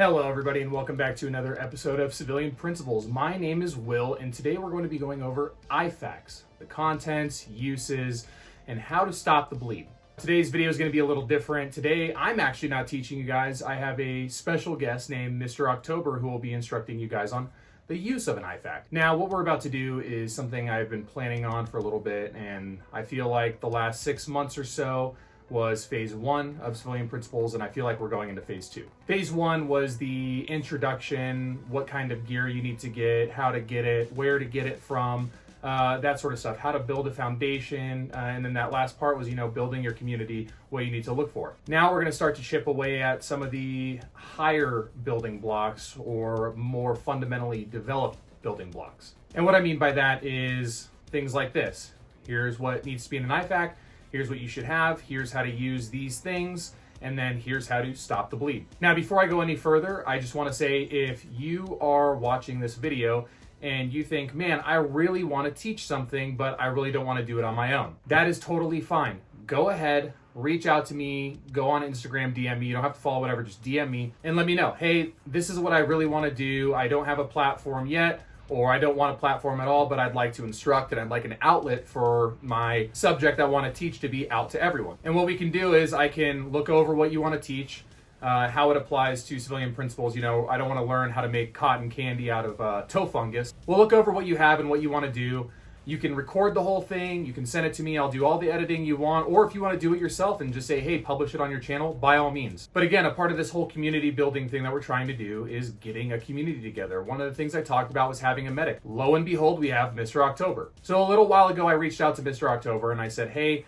Hello everybody and welcome back to another episode of Civilian Principles. My name is Will and today we're going to be going over IFAKs, the contents, uses, and how to stop the bleed. Today's video is going to be a little different. Today I'm actually not teaching you guys. I have a special guest named Mr.October who will be instructing you guys on the use of an IFAK. Now what we're about to do is something I've been planning on for a little bit, and I feel like the last 6 months or so was phase 1 of Civilian Principles, and I feel like we're going into phase 2. Phase 1 was the introduction, what kind of gear you need to get, how to get it, where to get it from, that sort of stuff, how to build a foundation, and then that last part was, building your community, what you need to look for. Now we're going to start to chip away at some of the higher building blocks or more fundamentally developed building blocks. And what I mean by that is things like this. Here's what needs to be in an IFAK. Here's what you should have, here's how to use these things, and then here's how to stop the bleed. Now, before I go any further, I just want to say if you are watching this video and you think, man, I really want to teach something, but I really don't want to do it on my own, that is totally fine. Go ahead, reach out to me, go on Instagram, DM me. You don't have to follow whatever, just DM me and let me know, hey, this is what I really want to do. I don't have a platform yet, or I don't want a platform at all, but I'd like to instruct and I'd like an outlet for my subject I want to teach to be out to everyone. And what we can do is I can look over what you want to teach, how it applies to Civilian Principles. I don't want to learn how to make cotton candy out of toe fungus. We'll look over what you have and what you want to do. You can record the whole thing, you can send it to me, I'll do all the editing you want, or if you want to do it yourself and just say, hey, publish it on your channel, by all means. But again, a part of this whole community building thing that we're trying to do is getting a community together. One of the things I talked about was having a medic. Lo and behold, we have Mr. October. So a little while ago, I reached out to Mr. October and I said, hey,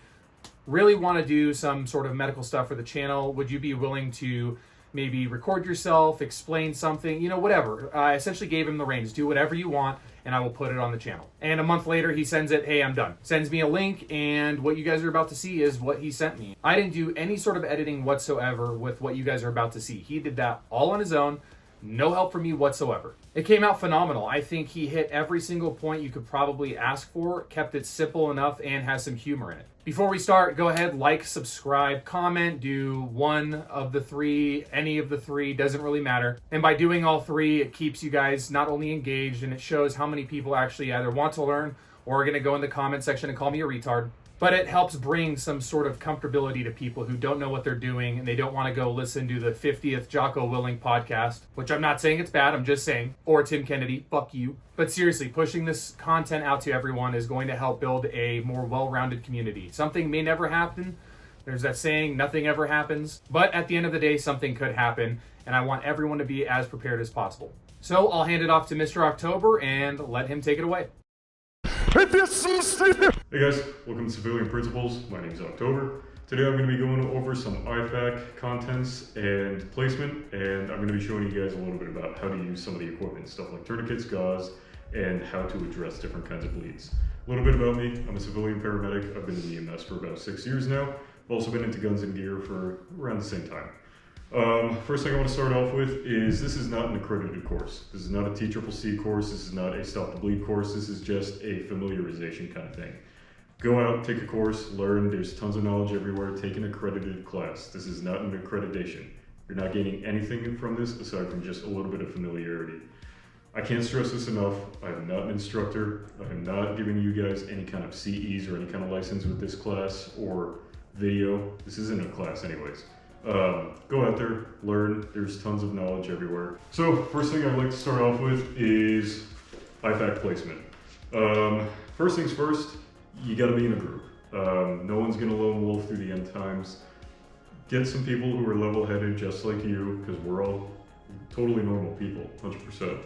really want to do some sort of medical stuff for the channel. Would you be willing to maybe record yourself, explain something, whatever. I essentially gave him the reins. Do whatever you want, and I will put it on the channel. And a month later, he sends it, hey, I'm done. Sends me a link, and what you guys are about to see is what he sent me. I didn't do any sort of editing whatsoever with what you guys are about to see. He did that all on his own. No help from me whatsoever. It came out phenomenal. I think he hit every single point you could probably ask for, kept it simple enough, and has some humor in it. Before we start, go ahead, like, subscribe, comment, do one of the three, any of the three, doesn't really matter. And by doing all three, it keeps you guys not only engaged, and it shows how many people actually either want to learn or are going to go in the comment section and call me a retard. But it helps bring some sort of comfortability to people who don't know what they're doing and they don't want to go listen to the 50th Jocko Willing podcast, which I'm not saying it's bad, I'm just saying, or Tim Kennedy, fuck you. But seriously, pushing this content out to everyone is going to help build a more well-rounded community. Something may never happen. There's that saying, nothing ever happens. But at the end of the day, something could happen, and I want everyone to be as prepared as possible. So I'll hand it off to Mr. October and let him take it away. Hey guys, welcome to Civilian Principles. My name is October. Today I'm going to be going over some IFAK contents and placement, and I'm going to be showing you guys a little bit about how to use some of the equipment, stuff like tourniquets, gauze, and how to address different kinds of bleeds. A little bit about me, I'm a civilian paramedic. I've been in EMS for about 6 years now. I've also been into guns and gear for around the same time. First thing I want to start off with is this is not an accredited course. This is not a TTPs course. This is not a stop the bleed course. This is just a familiarization kind of thing. Go out, take a course, learn. There's tons of knowledge everywhere. Take an accredited class. This is not an accreditation. You're not gaining anything from this aside from just a little bit of familiarity. I can't stress this enough. I am not an instructor. I am not giving you guys any kind of CEs or any kind of license with this class or video. This isn't a class anyways. Go out there, learn. There's tons of knowledge everywhere. So first thing I'd like to start off with is IFAK placement. First things first, you gotta be in a group. No one's gonna lone wolf through the end times. Get some people who are level-headed just like you, because we're all totally normal people, 100%.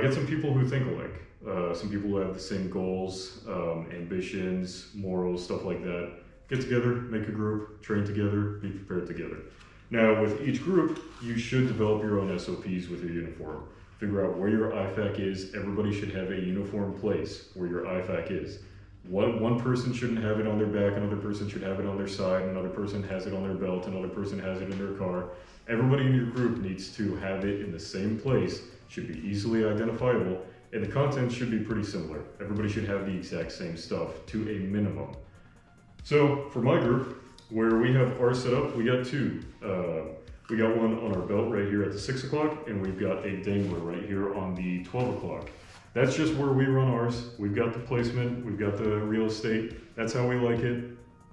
Get some people who think alike. Some people who have the same goals, ambitions, morals, stuff like that. Get together, make a group, train together, be prepared together. Now, with each group, you should develop your own SOPs with your uniform. Figure out where your IFAK is. Everybody should have a uniform place where your IFAK is. One person shouldn't have it on their back, another person should have it on their side, another person has it on their belt, another person has it in their car. Everybody in your group needs to have it in the same place, should be easily identifiable, and the content should be pretty similar. Everybody should have the exact same stuff to a minimum. So for my group, where we have our setup, we got two. We got one on our belt right here at the 6 o'clock, and we've got a dangler right here on the 12 o'clock. That's just where we run ours. We've got the placement, we've got the real estate. That's how we like it.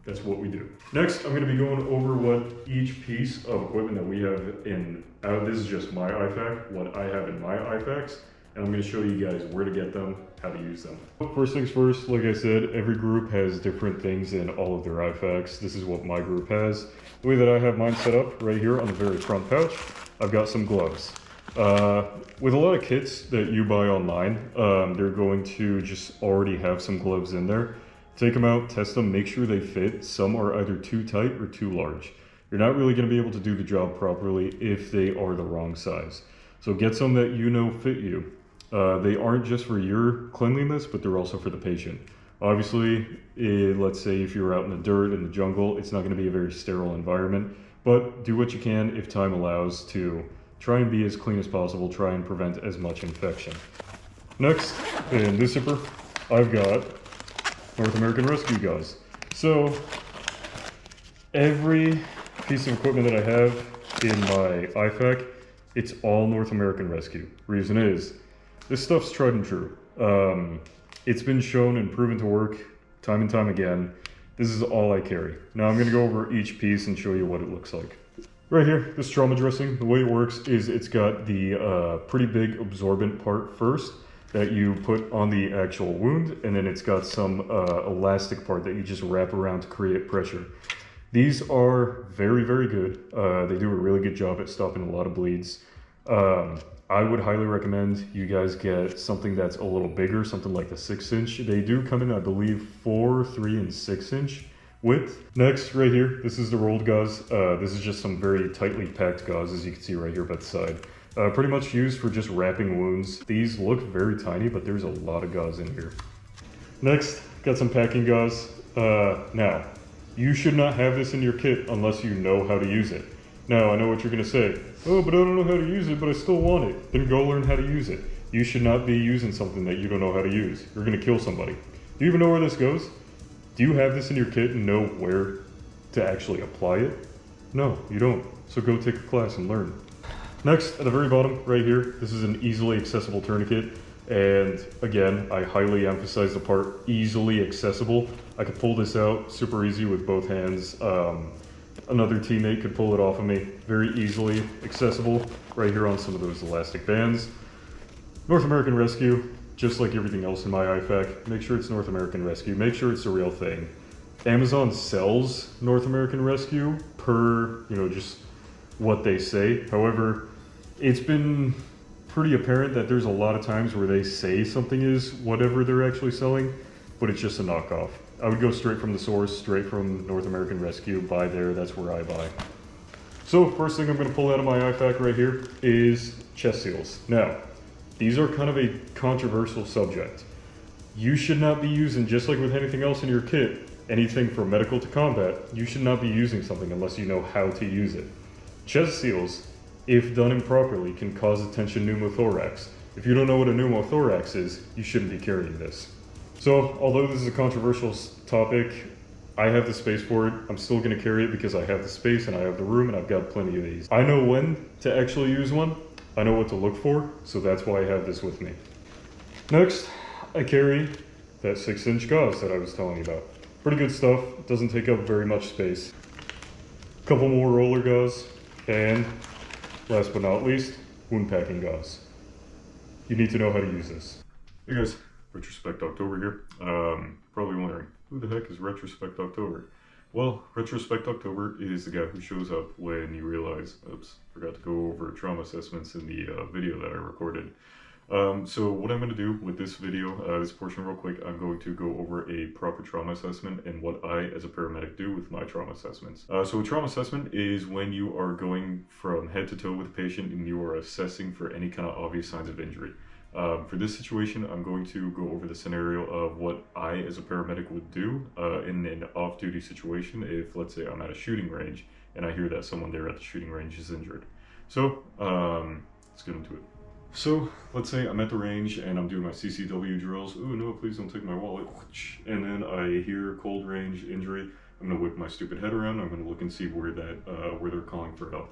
That's what we do. Next, I'm gonna be going over what each piece of equipment that we have in, this is just my IFAK, what I have in my IFAKs, and I'm gonna show you guys where to get them, how to use them. First things first, like I said, every group has different things in all of their IFAKs. This is what my group has. The way that I have mine set up right here on the very front pouch, I've got some gloves. With a lot of kits that you buy online, they're going to just already have some gloves in there. Take them out, test them, make sure they fit. Some are either too tight or too large. You're not really going to be able to do the job properly if they are the wrong size. So get some that you know fit you. They aren't just for your cleanliness, but they're also for the patient. Obviously, let's say if you're out in the dirt, in the jungle, it's not going to be a very sterile environment, but do what you can if time allows to try and be as clean as possible, try and prevent as much infection. Next, in this zipper, I've got North American Rescue gauze. So every piece of equipment that I have in my IFAK, it's all North American Rescue. Reason is, this stuff's tried and true. It's been shown and proven to work time and time again. This is all I carry. Now I'm gonna go over each piece and show you what it looks like. Right here, this trauma dressing, the way it works is it's got the pretty big absorbent part first that you put on the actual wound, and then it's got some elastic part that you just wrap around to create pressure. These are very, very good. They do a really good job at stopping a lot of bleeds. I would highly recommend you guys get something that's a little bigger, something like the 6-inch. They do come in, I believe, 4, 3, and 6-inch width. Next, right here, this is the rolled gauze. This is just some very tightly packed gauze, as you can see right here by the side. Pretty much used for just wrapping wounds. These look very tiny, but there's a lot of gauze in here. Next, got some packing gauze. Now, you should not have this in your kit unless you know how to use it. Now, I know what you're gonna say. Oh, but I don't know how to use it, but I still want it. Then go learn how to use it. You should not be using something that you don't know how to use. You're gonna kill somebody. Do you even know where this goes? Do you have this in your kit and know where to actually apply it? No, you don't. So go take a class and learn. Next, at the very bottom, right here, this is an easily accessible tourniquet. And again, I highly emphasize the part easily accessible. I could pull this out super easy with both hands. Another teammate could pull it off of me very easily accessible right here on some of those elastic bands. North American Rescue, just like everything else in my IFAK, make sure it's North American Rescue, make sure it's the real thing. Amazon sells North American Rescue per, just what they say. However, it's been pretty apparent that there's a lot of times where they say something is whatever they're actually selling, but it's just a knockoff. I would go straight from the source, straight from North American Rescue, buy there, that's where I buy. So first thing I'm gonna pull out of my IFAK right here is chest seals. Now, these are kind of a controversial subject. You should not be using, just like with anything else in your kit, anything from medical to combat, you should not be using something unless you know how to use it. Chest seals, if done improperly, can cause a tension pneumothorax. If you don't know what a pneumothorax is, you shouldn't be carrying this. So, although this is a controversial topic, I have the space for it. I'm still gonna carry it because I have the space and I have the room and I've got plenty of these. I know when to actually use one. I know what to look for, so that's why I have this with me. Next, I carry that 6-inch gauze that I was telling you about. Pretty good stuff, doesn't take up very much space. Couple more roller gauze, and last but not least, wound packing gauze. You need to know how to use this. Hey guys, Retrospect October here. Probably wondering, who the heck is Retrospect October? Well, Retrospect October is the guy who shows up when you realize, oops, forgot to go over trauma assessments in the video that I recorded. So what I'm going to do with this video, this portion real quick, I'm going to go over a proper trauma assessment and what I as a paramedic do with my trauma assessments. So a trauma assessment is when you are going from head to toe with a patient and you are assessing for any kind of obvious signs of injury. For this situation, I'm going to go over the scenario of what I as a paramedic would do in an off-duty situation if, let's say, I'm at a shooting range and I hear that someone there at the shooting range is injured. So let's get into it. So let's say I'm at the range and I'm doing my CCW drills. Oh no, please don't take my wallet. And then I hear cold range injury. I'm gonna whip my stupid head around. I'm gonna look and see where they're calling for help.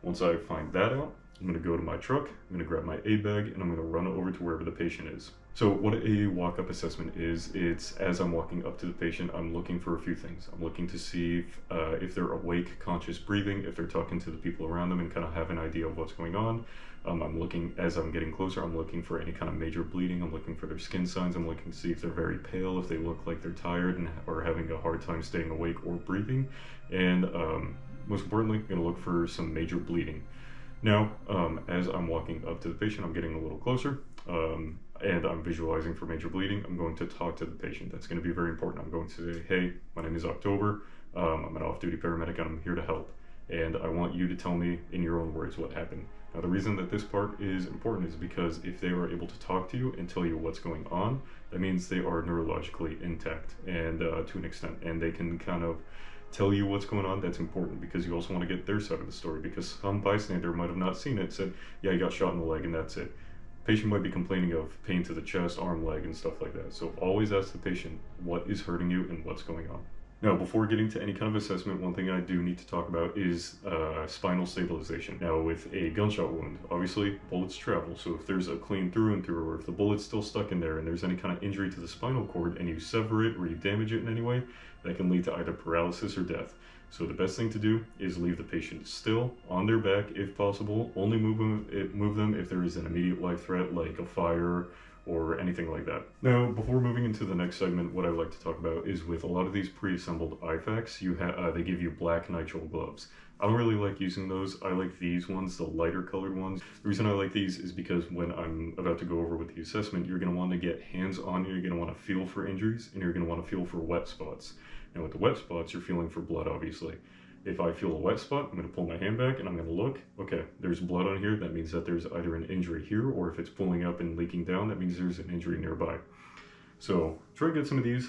Once I find that out, I'm going to go to my truck, I'm going to grab my aid bag, and I'm going to run over to wherever the patient is. So what a walk-up assessment is, it's as I'm walking up to the patient, I'm looking for a few things. I'm looking to see if they're awake, conscious breathing, if they're talking to the people around them and kind of have an idea of what's going on. I'm looking, as I'm getting closer, I'm looking for any kind of major bleeding. I'm looking for their skin signs. I'm looking to see if they're very pale, if they look like they're tired and or having a hard time staying awake or breathing. And most importantly, I'm going to look for some major bleeding. Now, as I'm walking up to the patient, I'm getting a little closer, and I'm visualizing for major bleeding. I'm going to talk to the patient. That's going to be very important. I'm going to say, hey, my name is October. I'm an off-duty paramedic, and I'm here to help. And I want you to tell me in your own words what happened. Now, the reason that this part is important is because if they are able to talk to you and tell you what's going on, that means they are neurologically intact, and to an extent, and they can kind of tell you what's going on. That's important because you also want to get their side of the story, because some bystander might have not seen it, said, yeah, he got shot in the leg and that's it. Patient might be complaining of pain to the chest, arm, leg, and stuff like that. So always ask the patient what is hurting you and what's going on. Now, before getting to any kind of assessment, one thing I do need to talk about is spinal stabilization. Now, with a gunshot wound, obviously bullets travel, so if there's a clean through and through, or if the bullet's still stuck in there and there's any kind of injury to the spinal cord and you sever it or you damage it in any way, that can lead to either paralysis or death. So the best thing to do is leave the patient still, on their back if possible. Only move them if there is an immediate life threat like a fire or anything like that. Now, before moving into the next segment, what I'd like to talk about is with a lot of these pre-assembled IFAKs, they give you black nitrile gloves. I don't really like using those. I like these ones, the lighter colored ones. The reason I like these is because when I'm about to go over with the assessment, you're going to want to get hands on, you're going to want to feel for injuries, and you're going to want to feel for wet spots. Now with the wet spots, you're feeling for blood, obviously. If I feel a wet spot, I'm going to pull my hand back and I'm going to look. Okay, there's blood on here. That means that there's either an injury here, or if it's pulling up and leaking down, that means there's an injury nearby. So try to get some of these,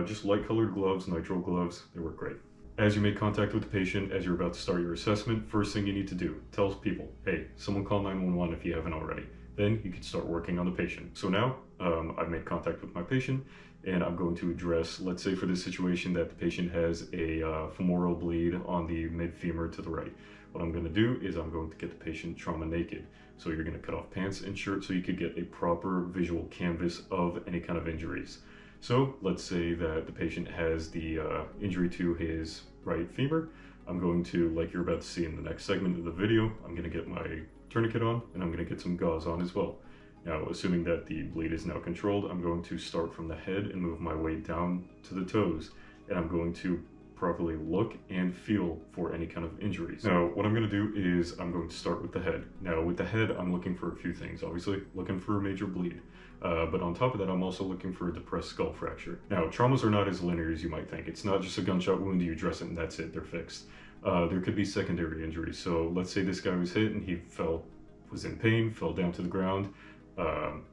just light colored gloves, nitrile gloves. They work great. As you make contact with the patient, as you're about to start your assessment, first thing you need to do, tell people, hey, someone call 911 if you haven't already. Then you can start working on the patient. So now I've made contact with my patient, and I'm going to address, let's say for this situation that the patient has a femoral bleed on the mid-femur to the right. What I'm going to do is I'm going to get the patient trauma naked. So you're going to cut off pants and shirt so you could get a proper visual canvas of any kind of injuries. So let's say that the patient has the injury to his right femur. I'm going to, like you're about to see in the next segment of the video, I'm going to get my tourniquet on and I'm going to get some gauze on as well. Now, assuming that the bleed is now controlled, I'm going to start from the head and move my way down to the toes. And I'm going to properly look and feel for any kind of injuries. Now, what I'm going to do is I'm going to start with the head. Now, with the head, I'm looking for a few things. Obviously, looking for a major bleed. But on top of that, I'm also looking for a depressed skull fracture. Now, traumas are not as linear as you might think. It's not just a gunshot wound, you dress it and that's it, they're fixed. There could be secondary injuries. So let's say this guy was hit and he was in pain, fell down to the ground,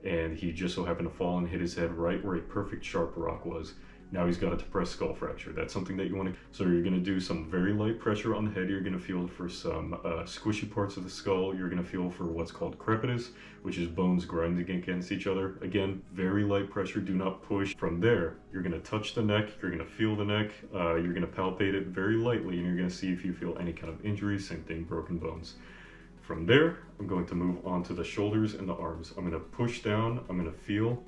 and he just so happened to fall and hit his head right where a perfect sharp rock was. Now he's got a depressed skull fracture. That's something that you want to... So you're going to do some very light pressure on the head. You're going to feel for some squishy parts of the skull. You're going to feel for what's called crepitus, which is bones grinding against each other. Again, very light pressure. Do not push. From there, you're going to touch the neck. You're going to feel the neck. You're going to palpate it very lightly, and you're going to see if you feel any kind of injury. Same thing, broken bones. From there, I'm going to move on to the shoulders and the arms. I'm going to push down, I'm going to feel.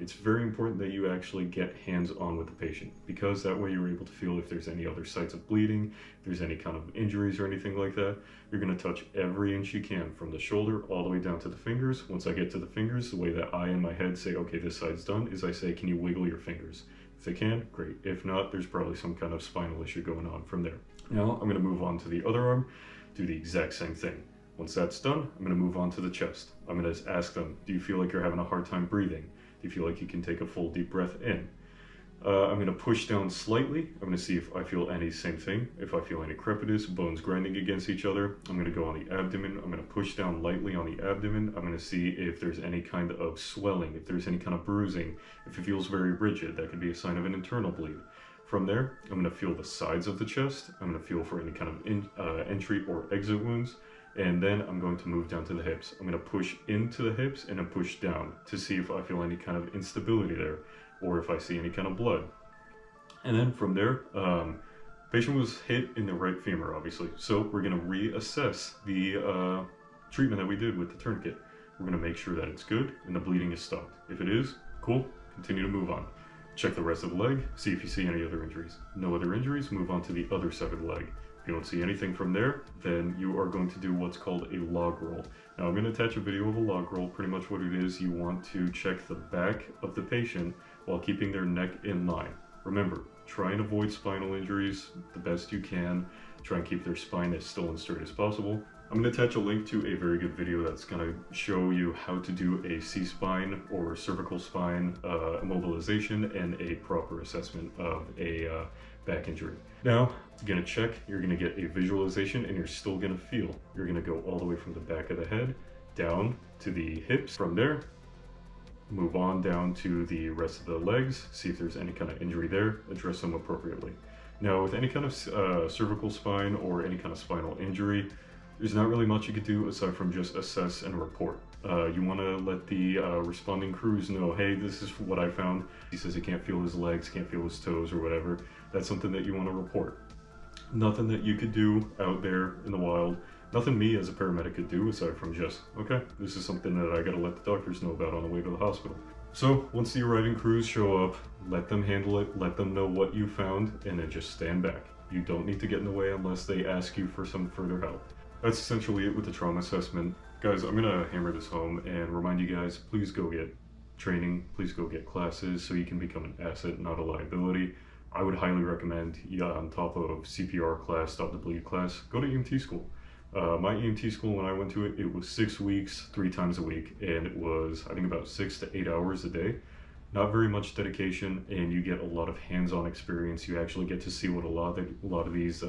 It's very important that you actually get hands-on with the patient, because that way you're able to feel if there's any other sites of bleeding, if there's any kind of injuries or anything like that. You're going to touch every inch you can, from the shoulder all the way down to the fingers. Once I get to the fingers, the way that I in my head say, okay, this side's done, is I say, can you wiggle your fingers? If they can, great. If not, there's probably some kind of spinal issue going on from there. Now, I'm going to move on to the other arm, do the exact same thing. Once that's done, I'm going to move on to the chest. I'm going to ask them, do you feel like you're having a hard time breathing? Do you feel like you can take a full deep breath in? I'm going to push down slightly. I'm going to see if I feel any same thing. If I feel any crepitus, bones grinding against each other. I'm going to go on the abdomen. I'm going to push down lightly on the abdomen. I'm going to see if there's any kind of swelling, if there's any kind of bruising. If it feels very rigid, that could be a sign of an internal bleed. From there, I'm going to feel the sides of the chest. I'm going to feel for any kind of entry or exit wounds. And then I'm going to move down to the hips. I'm going to push into the hips and then push down to see if I feel any kind of instability there, or if I see any kind of blood. And then from there, Patient was hit in the right femur, obviously. So we're gonna reassess the treatment that we did with the tourniquet. We're gonna make sure that it's good and the bleeding is stopped. If it is, cool, continue to move on. Check the rest of the leg, see if you see any other injuries. No other injuries, move on to the other side of the leg. If you don't see anything from there, then you are going to do what's called a log roll. Now I'm going to attach a video of a log roll. Pretty much what it is, you want to check the back of the patient while keeping their neck in line. Remember, try and avoid spinal injuries the best you can. Try and keep their spine as still and straight as possible. I'm going to attach a link to a very good video that's going to show you how to do a C-spine or cervical spine immobilization and a proper assessment of a back injury. Now, you're going to check, you're going to get a visualization, and you're still going to feel. You're going to go all the way from the back of the head down to the hips. From there, move on down to the rest of the legs, see if there's any kind of injury there, address them appropriately. Now, with any kind of cervical spine or any kind of spinal injury, there's not really much you could do aside from just assess and report. You want to let the responding crews know, hey, this is what I found. He says he can't feel his legs, can't feel his toes or whatever. That's something that you want to report. Nothing that you could do out there in the wild. Nothing me as a paramedic could do aside from just, okay, this is something that I got to let the doctors know about on the way to the hospital. So once the arriving crews show up, let them handle it, let them know what you found, and then just stand back. You don't need to get in the way unless they ask you for some further help. That's essentially it with the trauma assessment. Guys, I'm gonna hammer this home and remind you guys, please go get training, please go get classes so you can become an asset, not a liability. I would highly recommend, on top of CPR class, Stop the Bleed class, go to EMT school. My EMT school, when I went to it, it was 6 weeks, 3 times a week, and it was, I think, about 6 to 8 hours a day. Not very much dedication, and you get a lot of hands-on experience. You actually get to see what a lot of these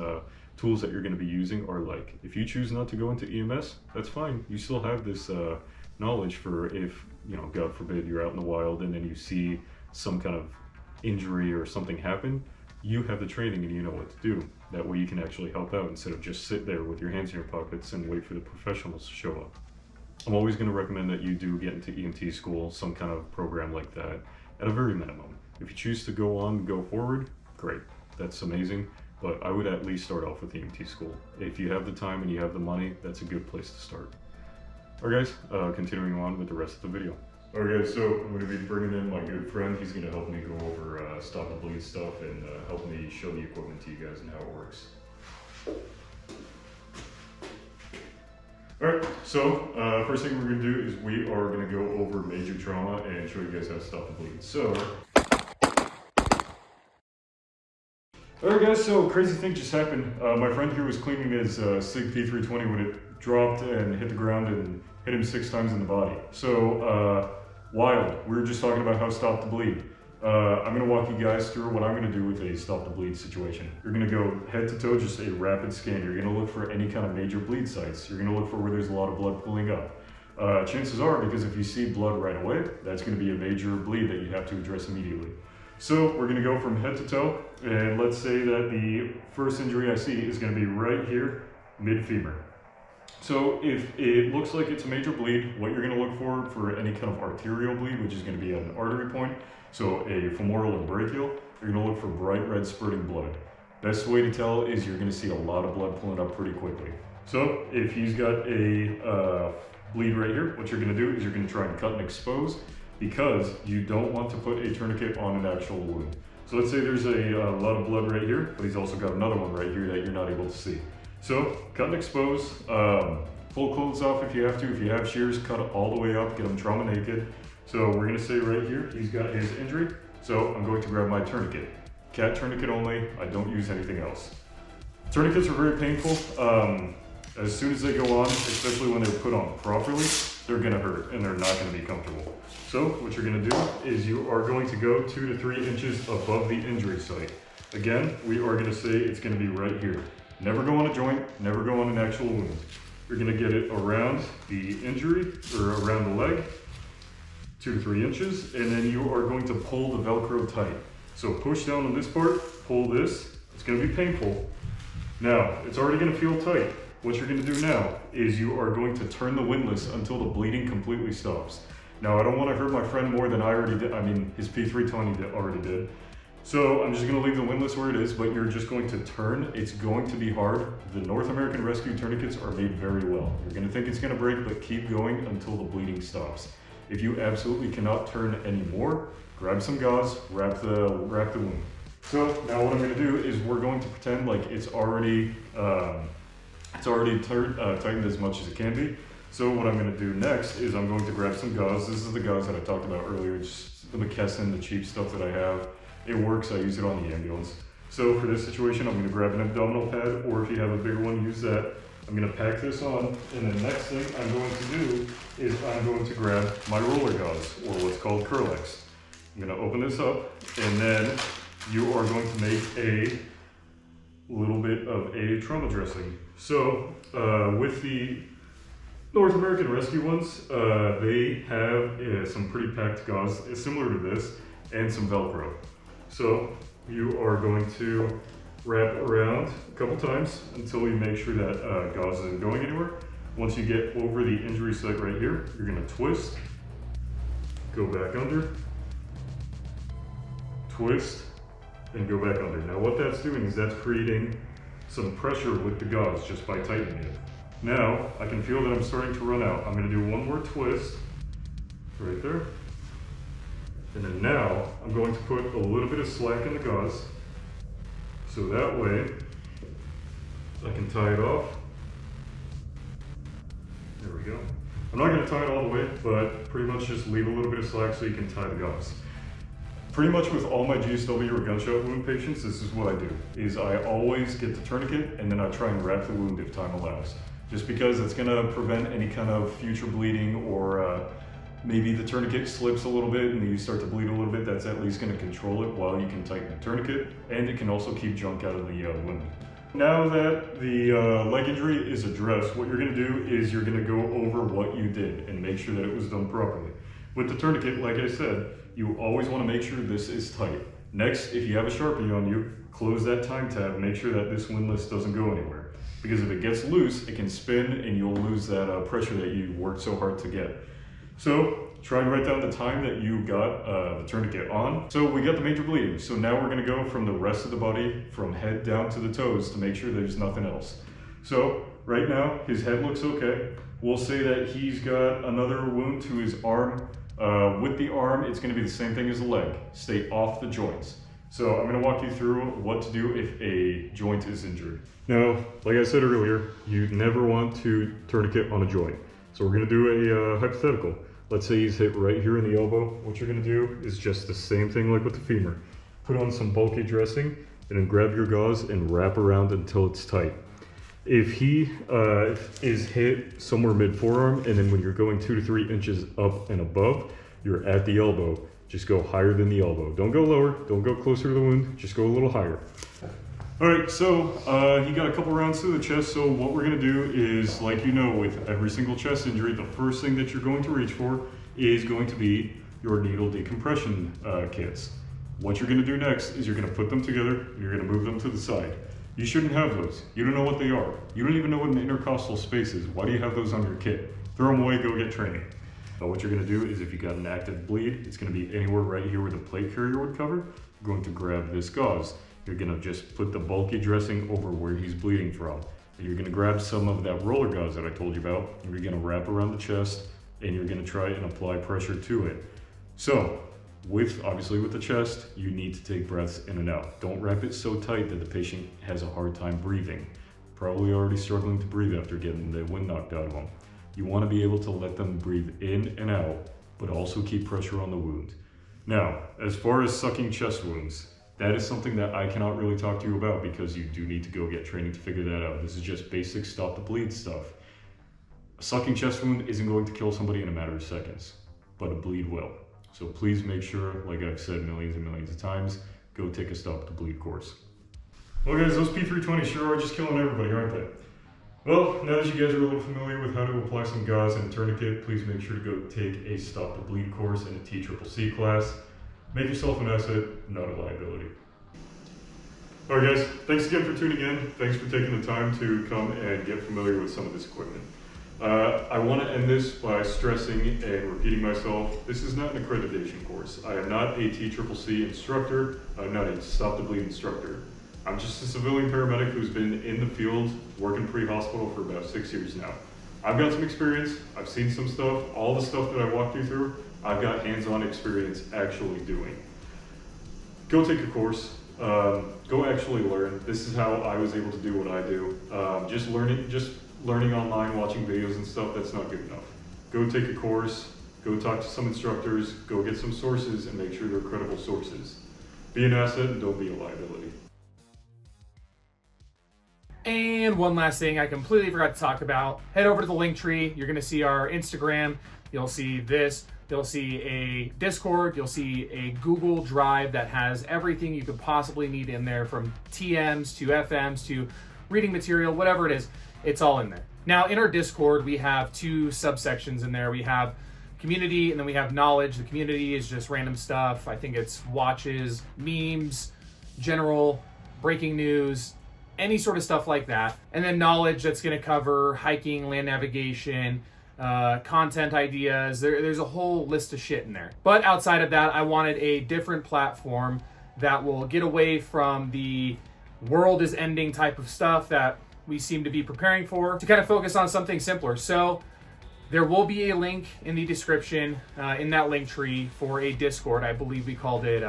tools that you're going to be using are like. If you choose not to go into EMS, that's fine. You still have this knowledge for if, you know, God forbid, you're out in the wild and then you see some kind of injury or something happen, you have the training and you know what to do. That way you can actually help out instead of just sit there with your hands in your pockets and wait for the professionals to show up. I'm always going to recommend that you do get into EMT school, some kind of program like that, at a very minimum. If you choose to go on and go forward, great, that's amazing, but I would at least start off with EMT school. If you have the time and you have the money, that's a good place to start. Alright guys, continuing on with the rest of the video. Alright guys, so I'm going to be bringing in my good friend. He's going to help me go over Stop the Bleed stuff and help me show the equipment to you guys and how it works. Alright, so first thing we're going to do is we are going to go over major trauma and show you guys how to stop the bleed. So, alright guys, so crazy thing just happened. My friend here was cleaning his SIG P320 when it dropped and hit the ground and hit him 6 times in the body. So, wild. We were just talking about how to stop the bleed. I'm going to walk you guys through what I'm going to do with a stop the bleed situation. You're going to go head to toe, just a rapid scan. You're going to look for any kind of major bleed sites. You're going to look for where there's a lot of blood pooling up. Chances are, because if you see blood right away, that's going to be a major bleed that you have to address immediately. So we're going to go from head to toe, and let's say that the first injury I see is going to be right here, mid-femur. So if it looks like it's a major bleed, what you're going to look for any kind of arterial bleed, which is going to be at an artery point, so a femoral and brachial, you're going to look for bright red spurting blood. Best way to tell is you're going to see a lot of blood pulling up pretty quickly. So if he's got a bleed right here, what you're going to do is you're going to try and cut and expose, because you don't want to put a tourniquet on an actual wound. So let's say there's a lot of blood right here, but he's also got another one right here that you're not able to see. So cut and expose, pull clothes off if you have to. If you have shears, cut it all the way up, get him trauma naked. So we're going to say right here, he's got his injury. So I'm going to grab my tourniquet. Cat tourniquet only, I don't use anything else. Tourniquets are very painful. As soon as they go on, especially when they're put on properly, they're going to hurt and they're not going to be comfortable. So what you're going to do is you are going to go 2 to 3 inches above the injury site. Again, we are going to say it's going to be right here. Never go on a joint, never go on an actual wound. You're going to get it around the injury or around the leg, 2 to 3 inches, and then you are going to pull the Velcro tight. So push down on this part, pull this. It's going to be painful. Now, it's already going to feel tight. What you're going to do now is you are going to turn the windlass until the bleeding completely stops. Now, I don't want to hurt my friend more than I already did. I mean, his P320 already did. So I'm just going to leave the windlass where it is, but you're just going to turn. It's going to be hard. The North American Rescue tourniquets are made very well. You're going to think it's going to break, but keep going until the bleeding stops. If you absolutely cannot turn anymore, grab some gauze, wrap the wound. So now what I'm going to do is we're going to pretend like it's already tightened as much as it can be. So what I'm going to do next is I'm going to grab some gauze. This is the gauze that I talked about earlier, just the McKesson, the cheap stuff that I have. It works, I use it on the ambulance. So for this situation, I'm going to grab an abdominal pad, or if you have a bigger one, use that. I'm going to pack this on, and the next thing I'm going to do is I'm going to grab my roller gauze, or what's called Curlex. I'm going to open this up, and then you are going to make a little bit of a trauma dressing. So with the North American Rescue ones, they have some pretty packed gauze, similar to this, and some Velcro. So you are going to wrap around a couple times until you make sure that gauze isn't going anywhere. Once you get over the injury site right here, you're going to twist, go back under, twist, and go back under. Now what that's doing is that's creating some pressure with the gauze just by tightening it. Now I can feel that I'm starting to run out. I'm going to do one more twist right there. And then now I'm going to put a little bit of slack in the gauze, so that way I can tie it off. There we go. I'm not going to tie it all the way, but pretty much just leave a little bit of slack so you can tie the gauze. Pretty much with all my GSW or gunshot wound patients, this is what I do, is I always get the tourniquet and then I try and wrap the wound if time allows. Just because it's going to prevent any kind of future bleeding, or maybe the tourniquet slips a little bit and you start to bleed a little bit. That's at least going to control it while you can tighten the tourniquet, and it can also keep junk out of the wound. Now that the leg injury is addressed, what you're going to do is you're going to go over what you did and make sure that it was done properly. With the tourniquet, like I said, you always want to make sure this is tight. Next, if you have a Sharpie on you, close that time tab, make sure that this windlass doesn't go anywhere. Because if it gets loose, it can spin and you'll lose that pressure that you worked so hard to get. So try and write down the time that you got the tourniquet on. So we got the major bleeding. So now we're going to go from the rest of the body, from head down to the toes, to make sure there's nothing else. So right now his head looks okay. We'll say that he's got another wound to his arm. With the arm, it's going to be the same thing as the leg. Stay off the joints. So I'm going to walk you through what to do if a joint is injured. Now, like I said earlier, you never want to tourniquet on a joint. So we're going to do a hypothetical. Let's say he's hit right here in the elbow. What you're going to do is just the same thing like with the femur. Put on some bulky dressing and then grab your gauze and wrap around until it's tight. If he is hit somewhere mid-forearm, and then when you're going 2 to 3 inches up and above, you're at the elbow. Just go higher than the elbow. Don't go lower, don't go closer to the wound, just go a little higher. All right, so he got a couple rounds to the chest, so what we're gonna do is, like you know, with every single chest injury, the first thing that you're going to reach for is going to be your needle decompression kits. What you're gonna do next is you're gonna put them together, you're gonna move them to the side. You shouldn't have those. You don't know what they are. You don't even know what an intercostal space is. Why do you have those on your kit? Throw them away, go get training. What you're gonna do is, if you got an active bleed, it's gonna be anywhere right here where the plate carrier would cover. You're going to grab this gauze. You're gonna just put the bulky dressing over where he's bleeding from. You're gonna grab some of that roller gauze that I told you about, and you're gonna wrap around the chest, and you're gonna try and apply pressure to it. So, obviously with the chest, you need to take breaths in and out. Don't wrap it so tight that the patient has a hard time breathing. Probably already struggling to breathe after getting the wind knocked out of them. You want to be able to let them breathe in and out, but also keep pressure on the wound. Now, as far as sucking chest wounds, that is something that I cannot really talk to you about because you do need to go get training to figure that out. This is just basic stop the bleed stuff. A sucking chest wound isn't going to kill somebody in a matter of seconds, but a bleed will. So please make sure, like I've said millions and millions of times, go take a stop the bleed course. Well guys, those P320 sure are just killing everybody, aren't they? Well, now that you guys are a little familiar with how to apply some gauze and a tourniquet, please make sure to go take a stop the bleed course in a TCCC class. Make yourself an asset, not a liability. All right guys, thanks again for tuning in. Thanks for taking the time to come and get familiar with some of this equipment. I want to end this by stressing and repeating myself. This is not an accreditation course. I am not a TCCC instructor. I'm not a Stop the Bleed instructor. I'm just a civilian paramedic who's been in the field working pre-hospital for about 6 years now. I've got some experience. I've seen some stuff. All the stuff that I walked you through, I've got hands-on experience actually doing. Go take a course. Go actually learn. This is how I was able to do what I do. Just learning online, watching videos and stuff, that's not good enough. Go take a course, go talk to some instructors, go get some sources and make sure they're credible sources. Be an asset and don't be a liability. And one last thing I completely forgot to talk about. Head over to the link tree. You're going to see our Instagram. You'll see this. You'll see a Discord. You'll see a Google Drive that has everything you could possibly need in there, from TMs to FMs to reading material, whatever it is. It's all in there. Now, in our Discord, we have two subsections in there. We have community and then we have knowledge. The community is just random stuff. I think it's watches, memes, general breaking news, any sort of stuff like that. And then knowledge, that's going to cover hiking, land navigation, content ideas. There's a whole list of shit in there. But outside of that, I wanted a different platform that will get away from the world is ending type of stuff that we seem to be preparing for, to kind of focus on something simpler. So there will be a link in the description, in that link tree, for a Discord. I believe we called it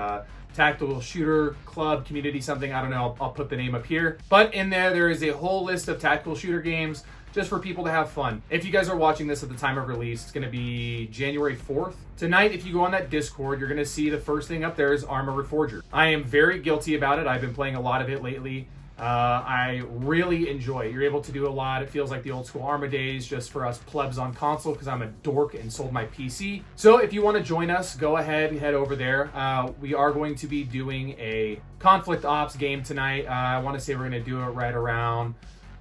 Tactical Shooter Club Community something. I don't know. I'll put the name up here. But in there is a whole list of tactical shooter games just for people to have fun. If you guys are watching this at the time of release, it's going to be January 4th. Tonight, if you go on that Discord, you're going to see the first thing up there is Arma Reforger. I am very guilty about it. I've been playing a lot of it lately. I really enjoy it. You're able to do a lot. It feels like the old school Arma days just for us plebs on console, because I'm a dork and sold my PC. So if you want to join us, go ahead and head over there. We are going to be doing a conflict ops game tonight. I want to say we're going to do it right around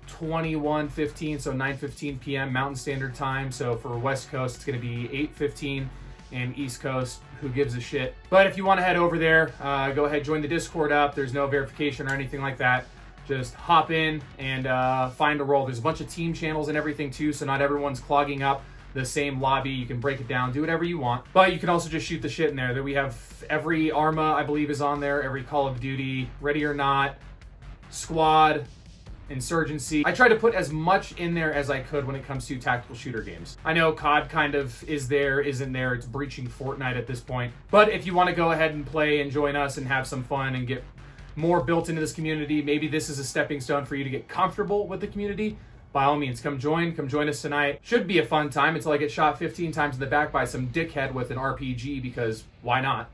21:15, so 9:15 p.m. Mountain Standard Time. So for West Coast, it's going to be 8:15, and East Coast, who gives a shit. But if you want to head over there, go ahead, join the Discord up. There's no verification or anything like that. Just hop in and find a role. There's a bunch of team channels and everything too, so not everyone's clogging up the same lobby. You can break it down, do whatever you want. But you can also just shoot the shit in there. That we have every Arma, I believe, is on there. Every Call of Duty, Ready or Not, Squad, Insurgency. I try to put as much in there as I could when it comes to tactical shooter games. I know COD kind of is there, isn't there. It's breaching Fortnite at this point. But if you want to go ahead and play and join us and have some fun and get more built into this community, maybe this is a stepping stone for you to get comfortable with the community, by all means, come join us tonight. Should be a fun time until I get shot 15 times in the back by some dickhead with an RPG, because why not?